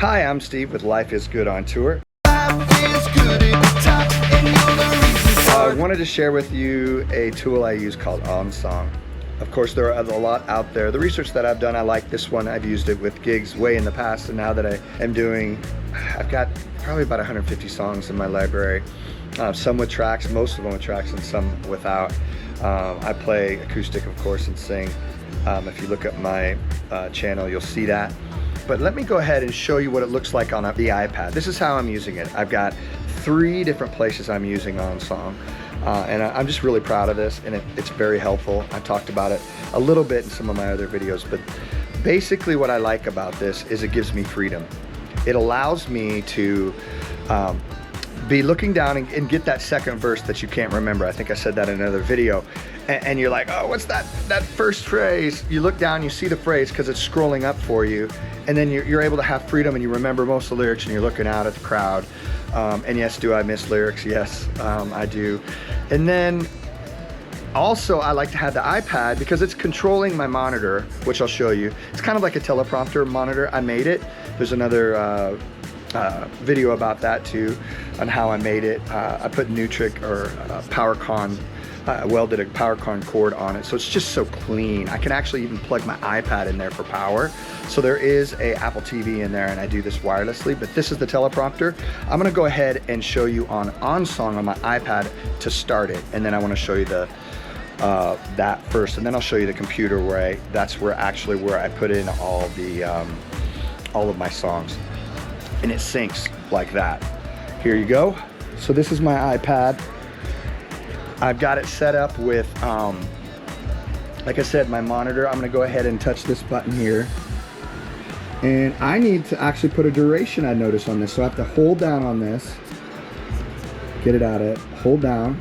Hi, I'm Steve with Life is Good on Tour. I wanted to share with you a tool I use called OnSong. Of course, there are a lot out there. The research that I've done, I like this one. I've used it with gigs way in the past, and now that I am doing, I've got probably about 150 songs in my library. Some with tracks, most of them with tracks, and some without. I play acoustic, of course, and sing. If you look at my channel, you'll see that. But let me go ahead and show you what it looks like on the iPad. This is how I'm using it. I've got 3 different places I'm using OnSong. And I'm just really proud of this, and it's very helpful. I talked about it a little bit in some of my other videos, but basically what I like about this is it gives me freedom. It allows me to be looking down and get that second verse that you can't remember. I think I said that in another video. And you're like, oh, what's that first phrase? You look down, you see the phrase because it's scrolling up for you, and then you're able to have freedom and you remember most of the lyrics, and you're looking out at the crowd. And yes, do I miss lyrics? Yes, I do. And then also I like to have the iPad because it's controlling my monitor, which I'll show you. It's kind of like a teleprompter monitor. I made it. There's another video about that too, on how I made it. I put Nutric or PowerCon, welded a PowerCon cord on it, so it's just so clean. I can actually even plug my iPad in there for power. So there is a Apple TV in there, and I do this wirelessly, but this is the teleprompter. I'm gonna go ahead and show you on OnSong on my iPad to start it, and then I wanna show you the that first, and then I'll show you the computer where that's where I put in all of my songs, and it syncs like that. Here you go. So this is my iPad. I've got it set up with, like I said, my monitor. I'm gonna go ahead and touch this button here. And I need to actually put a duration, I notice, on this. So I have to hold down on this, get it out of it, hold down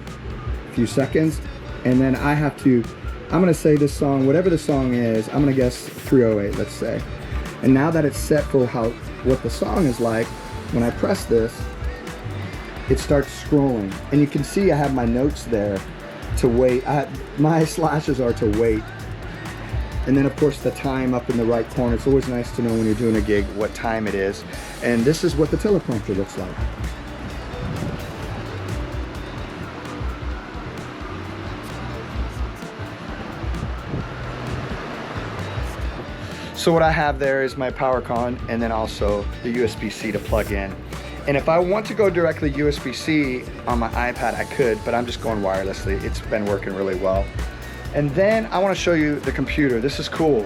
a few seconds, and then I have to, I'm gonna say this song, whatever the song is, I'm gonna guess 308, let's say. And now that it's set for what the song is like, when I press this, it starts scrolling, and you can see I have my notes there to wait. My slashes are to wait, and then of course the time up in the right corner. It's always nice to know when you're doing a gig what time it is, and this is what the teleprompter looks like. So what I have there is my PowerCon, and then also the USB-C to plug in. And if I want to go directly USB-C on my iPad, I could, but I'm just going wirelessly. It's been working really well. And then I want to show you the computer. This is cool.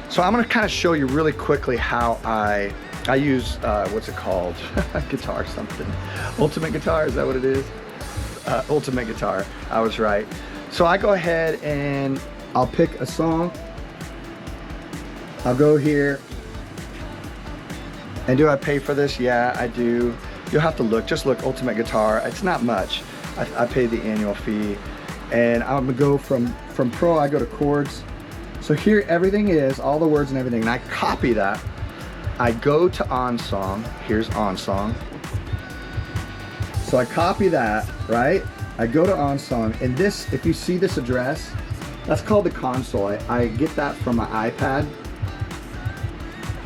So I'm going to kind of show you really quickly how I use, what's it called? Guitar something. Ultimate Guitar, is that what it is? Ultimate Guitar, I was right. So I go ahead and I'll pick a song. I'll go here. And do I pay for this? Yeah, I do. You'll have to look, just look, Ultimate Guitar. It's not much. I pay the annual fee. And I'm gonna go from Pro, I go to chords. So here everything is, all the words and everything, and I copy that. I go to OnSong, here's OnSong. So I copy that, right? I go to OnSong, and this, if you see this address, that's called the console. I get that from my iPad.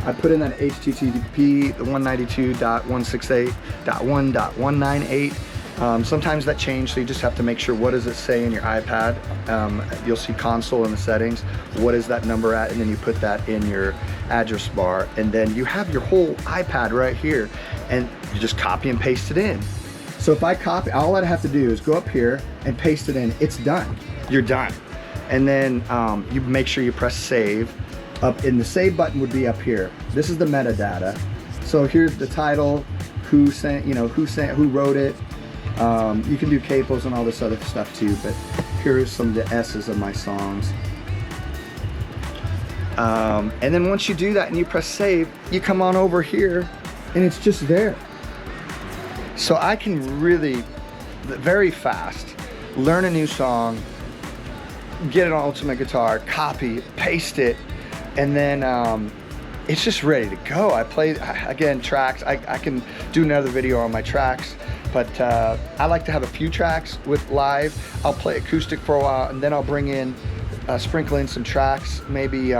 I put in that HTTP 192.168.1.198. Sometimes that changes, so you just have to make sure, what does it say in your iPad? You'll see console in the settings. What is that number at? And then you put that in your address bar, and then you have your whole iPad right here, and you just copy and paste it in. So if I copy, all I have to do is go up here and paste it in. It's done. You're done. And then you make sure you press save. Up in the save button would be up here. This is the metadata. So here's the title, who wrote it. You can do capos and all this other stuff too, but here's some of the S's of my songs. And then once you do that and you press save, you come on over here and it's just there. So I can really, very fast, learn a new song, get it on Ultimate Guitar, copy, paste it, and then it's just ready to go. I play, again, tracks. I can do another video on my tracks, but I like to have a few tracks with live. I'll play acoustic for a while, and then I'll bring in, sprinkle in some tracks, maybe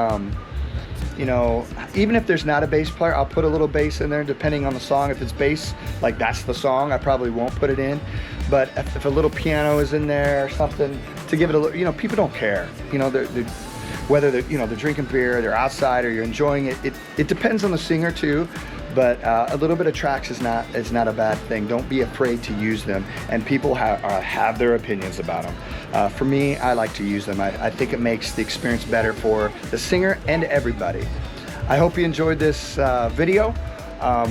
you know, even if there's not a bass player, I'll put a little bass in there depending on the song. If it's bass, like that's the song, I probably won't put it in. But if a little piano is in there or something to give it a little, you know, people don't care. You know, whether they're, you know, they're drinking beer, they're outside, or you're enjoying it. It depends on the singer too. But a little bit of tracks is not a bad thing. Don't be afraid to use them. And people have their opinions about them. For me, I like to use them. I think it makes the experience better for the singer and everybody. I hope you enjoyed this video.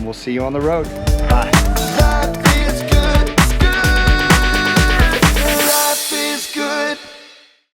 We'll see you on the road. Bye.